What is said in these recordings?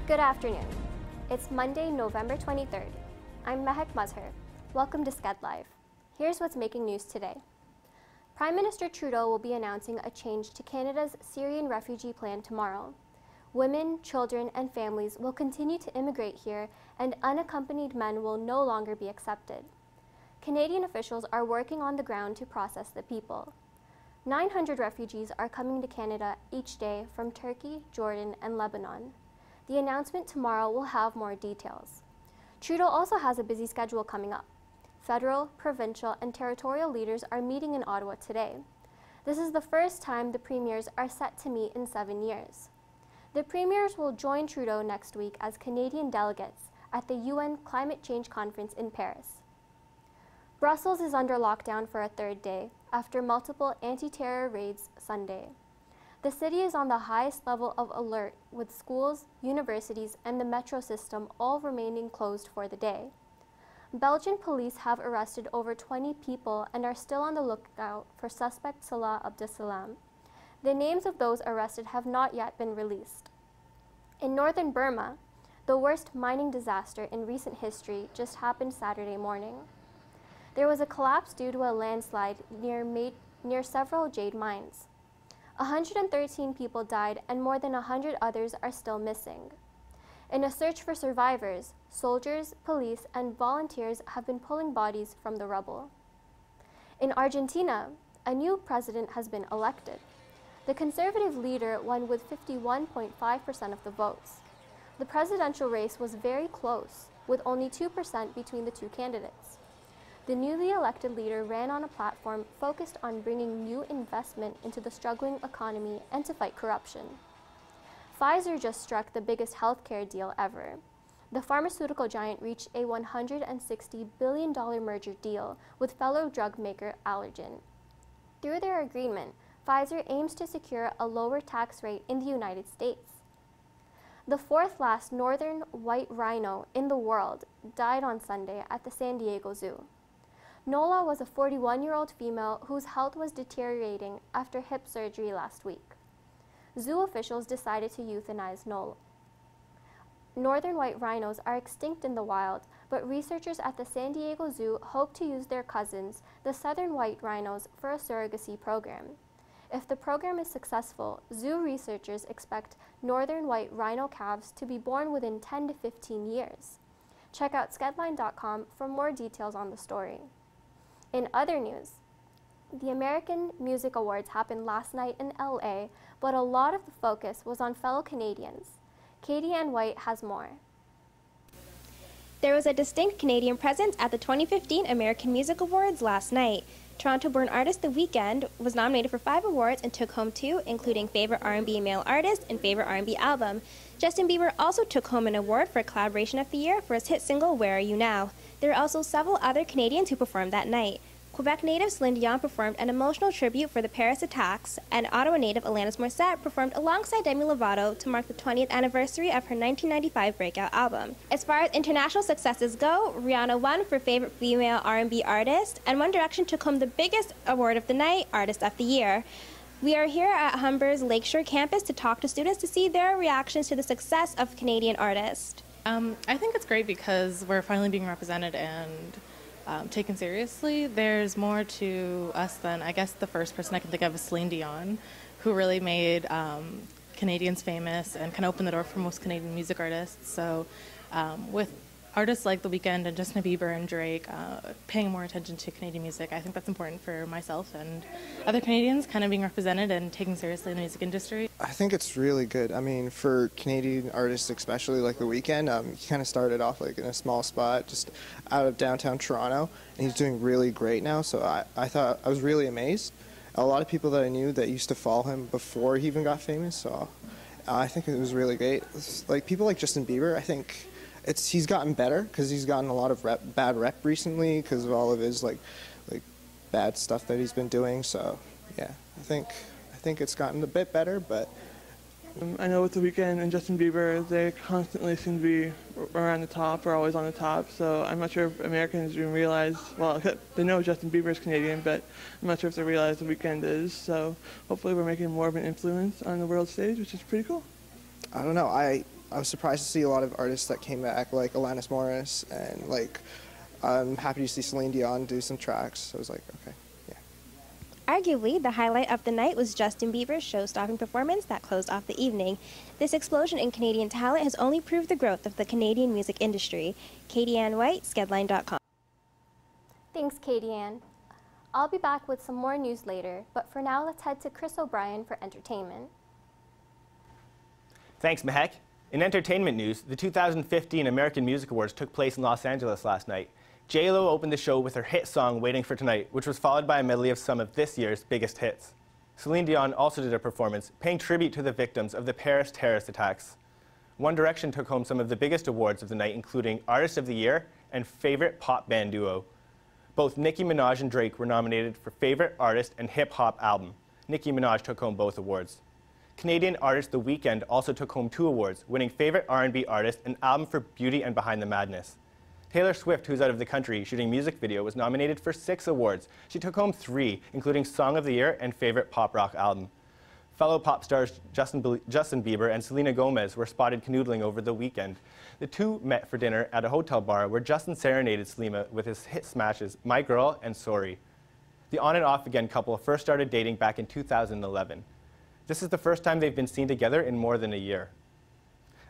Good afternoon. It's Monday, November 23rd. I'm Mehek Mazhar. Welcome to Sked Live. Here's what's making news today. Prime Minister Trudeau will be announcing a change to Canada's Syrian refugee plan tomorrow. Women, children, and families will continue to immigrate here, and unaccompanied men will no longer be accepted. Canadian officials are working on the ground to process the people. 900 refugees are coming to Canada each day from Turkey, Jordan, and Lebanon. The announcement tomorrow will have more details. Trudeau also has a busy schedule coming up. Federal, provincial, and territorial leaders are meeting in Ottawa today. This is the first time the premiers are set to meet in 7 years. The premiers will join Trudeau next week as Canadian delegates at the UN Climate Change Conference in Paris. Brussels is under lockdown for a third day after multiple anti-terror raids Sunday. The city is on the highest level of alert, with schools, universities, and the metro system all remaining closed for the day. Belgian police have arrested over 20 people and are still on the lookout for suspect Salah Abdeslam. The names of those arrested have not yet been released. In northern Burma, the worst mining disaster in recent history just happened Saturday morning. There was a collapse due to a landslide near several jade mines. 113 people died and more than 100 others are still missing. In a search for survivors, soldiers, police, and volunteers have been pulling bodies from the rubble. In Argentina, a new president has been elected. The conservative leader won with 51.5% of the votes. The presidential race was very close, with only 2% between the two candidates. The newly elected leader ran on a platform focused on bringing new investment into the struggling economy and to fight corruption. Pfizer just struck the biggest healthcare deal ever. The pharmaceutical giant reached a $160 billion merger deal with fellow drug maker Allergan. Through their agreement, Pfizer aims to secure a lower tax rate in the United States. The fourth last northern white rhino in the world died on Sunday at the San Diego Zoo. Nola was a 41-year-old female whose health was deteriorating after hip surgery last week. Zoo officials decided to euthanize Nola. Northern white rhinos are extinct in the wild, but researchers at the San Diego Zoo hope to use their cousins, the southern white rhinos, for a surrogacy program. If the program is successful, zoo researchers expect northern white rhino calves to be born within 10 to 15 years. Check out skedline.com for more details on the story. In other news, the American Music Awards happened last night in LA, but a lot of the focus was on fellow Canadians. Katie Ann White has more. There was a distinct Canadian presence at the 2015 American Music Awards last night. Toronto-born artist The Weeknd was nominated for 5 awards and took home 2, including Favorite R&B Male Artist and Favorite R&B Album. Justin Bieber also took home an award for Collaboration of the Year for his hit single Where Are You Now. There were also several other Canadians who performed that night. Quebec native Celine Dion performed an emotional tribute for the Paris attacks, and Ottawa native Alanis Morissette performed alongside Demi Lovato to mark the 20th anniversary of her 1995 breakout album. As far as international successes go, Rihanna won for Favorite Female R&B Artist, and One Direction took home the biggest award of the night, Artist of the Year. We are here at Humber's Lakeshore campus to talk to students to see their reactions to the success of Canadian artists. I think it's great because we're finally being represented and taken seriously. There's more to us than, I guess, the first person I can think of is Celine Dion, who really made Canadians famous and kind of opened the door for most Canadian music artists. So with artists like The Weeknd and Justin Bieber and Drake paying more attention to Canadian music, I think that's important for myself and other Canadians kind of being represented and taken seriously in the music industry. I think it's really good. I mean, for Canadian artists, especially like The Weeknd, he kind of started off like in a small spot just out of downtown Toronto, and he's doing really great now. So I thought I was really amazed. A lot of people that I knew that used to follow him before he even got famous, so I think it was really great. Like people like Justin Bieber, I think he's gotten better because he's gotten a lot of bad rep recently because of all of his like bad stuff that he's been doing. So yeah, I think it's gotten a bit better, but I know with The Weeknd and Justin Bieber, they constantly seem to be around the top or always on the top. So I'm not sure if Americans even realize, well, they know Justin Bieber is Canadian, but I'm not sure if they realize The Weeknd is. So hopefully we're making more of an influence on the world stage, which is pretty cool. I don't know. I was surprised to see a lot of artists that came back, like Alanis Morris, and like I'm happy to see Celine Dion do some tracks. So I was like, okay, yeah. Arguably, the highlight of the night was Justin Bieber's show-stopping performance that closed off the evening. This explosion in Canadian talent has only proved the growth of the Canadian music industry. Katie Ann White, skedline.com. Thanks, Katie Ann. I'll be back with some more news later, but for now, let's head to Chris O'Brien for entertainment. Thanks, Mehek. In entertainment news, the 2015 American Music Awards took place in Los Angeles last night. J.Lo opened the show with her hit song, Waiting for Tonight, which was followed by a medley of some of this year's biggest hits. Celine Dion also did a performance, paying tribute to the victims of the Paris terrorist attacks. One Direction took home some of the biggest awards of the night, including Artist of the Year and Favorite Pop Band Duo. Both Nicki Minaj and Drake were nominated for Favorite Artist and Hip Hop Album. Nicki Minaj took home both awards. Canadian artist The Weeknd also took home 2 awards, winning Favorite R&B Artist and Album for Beauty and Behind the Madness. Taylor Swift, who's out of the country shooting music video, was nominated for 6 awards. She took home 3, including Song of the Year and Favorite Pop Rock Album. Fellow pop stars Justin Bieber and Selena Gomez were spotted canoodling over the weekend. The two met for dinner at a hotel bar where Justin serenaded Selena with his hit smashes My Girl and Sorry. The on and off again couple first started dating back in 2011. This is the first time they've been seen together in more than a year.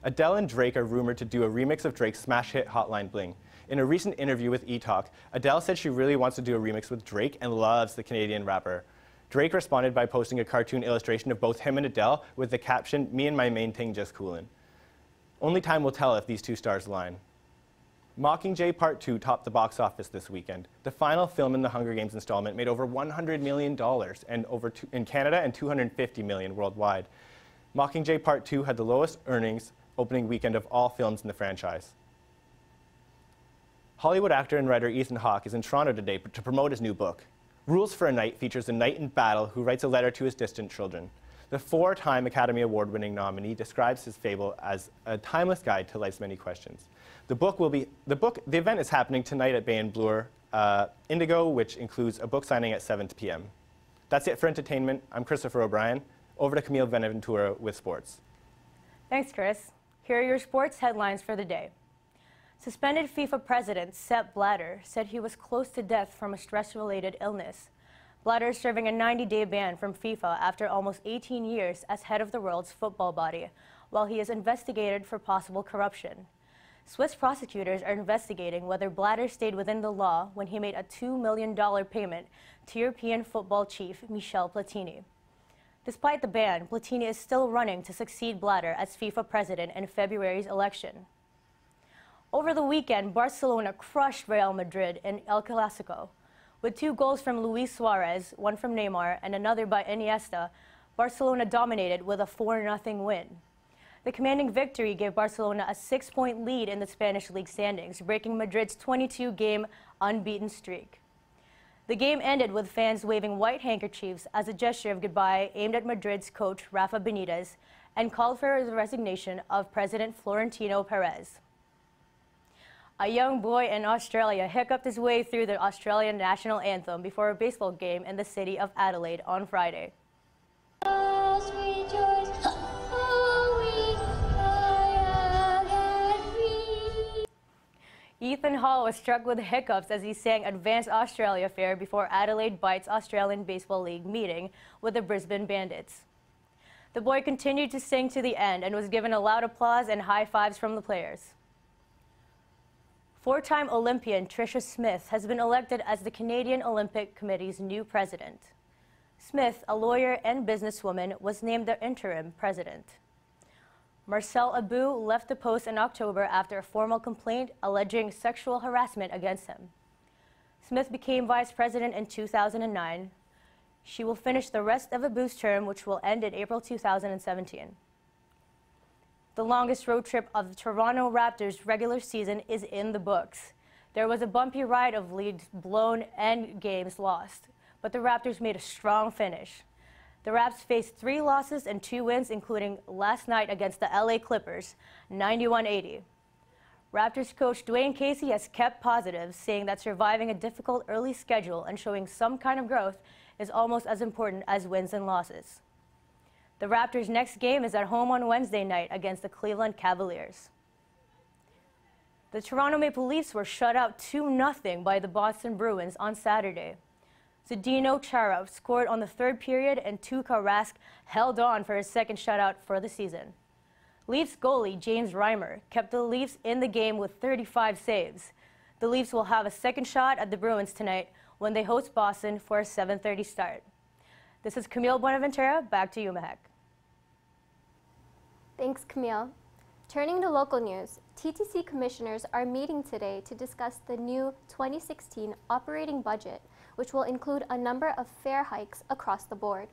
Adele and Drake are rumored to do a remix of Drake's smash hit Hotline Bling. In a recent interview with E-Talk, Adele said she really wants to do a remix with Drake and loves the Canadian rapper. Drake responded by posting a cartoon illustration of both him and Adele with the caption, "Me and my main thing just coolin'." Only time will tell if these two stars align. Mockingjay Part 2 topped the box office this weekend. The final film in the Hunger Games installment made over $100 million in Canada and $250 million worldwide. Mockingjay Part 2 had the lowest earnings opening weekend of all films in the franchise. Hollywood actor and writer Ethan Hawke is in Toronto today to promote his new book. Rules for a Knight features a knight in battle who writes a letter to his distant children. The 4-time Academy Award-winning nominee describes his fable as a timeless guide to life's many questions. The event is happening tonight at Bay and Bloor Indigo, which includes a book signing at 7 p.m. That's it for entertainment. I'm Christopher O'Brien. Over to Camyl Buenaventura with sports. Thanks, Chris. Here are your sports headlines for the day. Suspended FIFA president Sepp Blatter said he was close to death from a stress-related illness. Blatter is serving a 90-day ban from FIFA after almost 18 years as head of the world's football body, while he is investigated for possible corruption. Swiss prosecutors are investigating whether Blatter stayed within the law when he made a $2 million payment to European football chief Michel Platini. Despite the ban, Platini is still running to succeed Blatter as FIFA president in February's election. Over the weekend, Barcelona crushed Real Madrid in El Clásico. With 2 goals from Luis Suarez, 1 from Neymar, and another by Iniesta, Barcelona dominated with a 4-0 win. The commanding victory gave Barcelona a 6-point lead in the Spanish league standings, breaking Madrid's 22-game unbeaten streak. The game ended with fans waving white handkerchiefs as a gesture of goodbye aimed at Madrid's coach Rafa Benitez and called for the resignation of President Florentino Perez. A young boy in Australia hiccuped his way through the Australian national anthem before a baseball game in the city of Adelaide on Friday. Ethan Hall was struck with hiccups as he sang Advanced Australia Fair before Adelaide Bites Australian Baseball League meeting with the Brisbane Bandits. The boy continued to sing to the end and was given a loud applause and high fives from the players. 4-time Olympian Tricia Smith has been elected as the Canadian Olympic Committee's new president. Smith, a lawyer and businesswoman, was named the interim president. Marcel Abu left the post in October after a formal complaint alleging sexual harassment against him. Smith became vice president in 2009. She will finish the rest of Abu's term, which will end in April 2017. The longest road trip of the Toronto Raptors' regular season is in the books. There was a bumpy ride of leads blown and games lost, but the Raptors made a strong finish. The Raps faced 3 losses and 2 wins, including last night against the LA Clippers, 91-80. Raptors coach Dwayne Casey has kept positive, saying that surviving a difficult early schedule and showing some kind of growth is almost as important as wins and losses. The Raptors' next game is at home on Wednesday night against the Cleveland Cavaliers. The Toronto Maple Leafs were shut out 2-0 by the Boston Bruins on Saturday. Zdeno Chara scored on the third period and Tuukka Rask held on for his second shutout for the season. Leafs goalie James Reimer kept the Leafs in the game with 35 saves. The Leafs will have a second shot at the Bruins tonight when they host Boston for a 7:30 start. This is Camyl Buenaventura. Back to you, Mehek. Thanks, Camille. Turning to local news, TTC commissioners are meeting today to discuss the new 2016 operating budget, which will include a number of fare hikes across the board.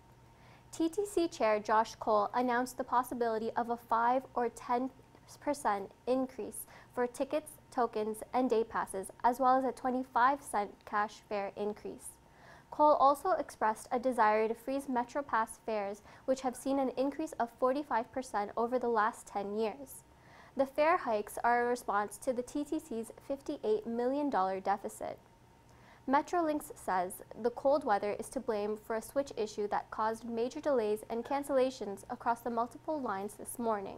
TTC Chair Josh Cole announced the possibility of a 5 or 10% increase for tickets, tokens, and day passes, as well as a 25-cent cash fare increase. Cole also expressed a desire to freeze MetroPass fares, which have seen an increase of 45% over the last 10 years. The fare hikes are a response to the TTC's $58 million deficit. Metrolinx says the cold weather is to blame for a switch issue that caused major delays and cancellations across the multiple lines this morning.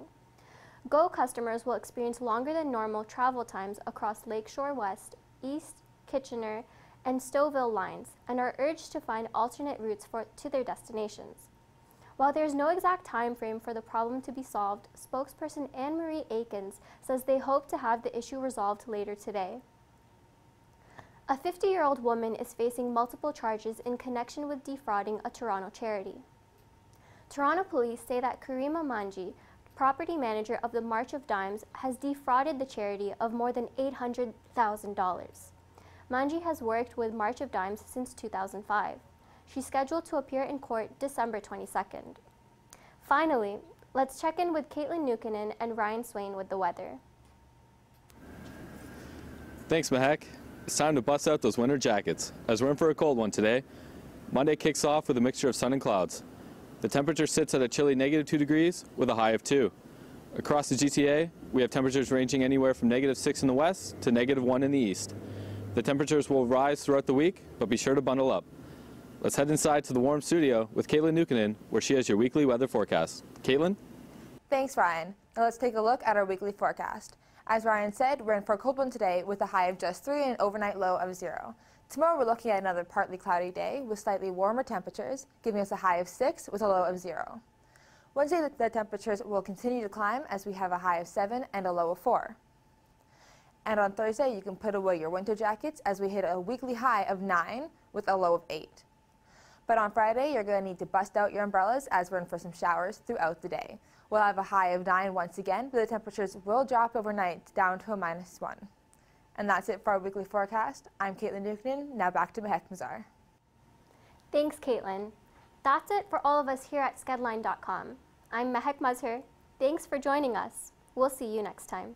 GO customers will experience longer than normal travel times across Lakeshore West, East, Kitchener, and Stouffville lines, and are urged to find alternate routes to their destinations. While there is no exact time frame for the problem to be solved, spokesperson Anne-Marie Aikens says they hope to have the issue resolved later today. A 50-year-old woman is facing multiple charges in connection with defrauding a Toronto charity. Toronto police say that Karima Manji, property manager of the March of Dimes, has defrauded the charity of more than $800,000. Manji has worked with March of Dimes since 2005. She's scheduled to appear in court December 22nd. Finally, let's check in with Caitlin Newkinen and Ryan Swain with the weather. Thanks, Mehek. It's time to bust out those winter jackets, as we're in for a cold one today. Monday kicks off with a mixture of sun and clouds. The temperature sits at a chilly -2 degrees with a high of 2. Across the GTA, we have temperatures ranging anywhere from -6 in the west to -1 in the east. The temperatures will rise throughout the week, but be sure to bundle up. Let's head inside to the warm studio with Caitlin Newkinen, where she has your weekly weather forecast. Caitlin? Thanks, Ryan. Now let's take a look at our weekly forecast. As Ryan said, we're in for a cold one today with a high of just 3 and an overnight low of 0. Tomorrow we're looking at another partly cloudy day with slightly warmer temperatures, giving us a high of 6 with a low of 0. Wednesday, the temperatures will continue to climb as we have a high of 7 and a low of 4. And on Thursday, you can put away your winter jackets as we hit a weekly high of 9 with a low of 8. But on Friday, you're going to need to bust out your umbrellas as we're in for some showers throughout the day. We'll have a high of 9 once again, but the temperatures will drop overnight down to a -1. And that's it for our weekly forecast. I'm Caitlin Newkinen. Now back to Mehek Mazhar. Thanks, Caitlin. That's it for all of us here at skedline.com. I'm Mehek Mazhar. Thanks for joining us. We'll see you next time.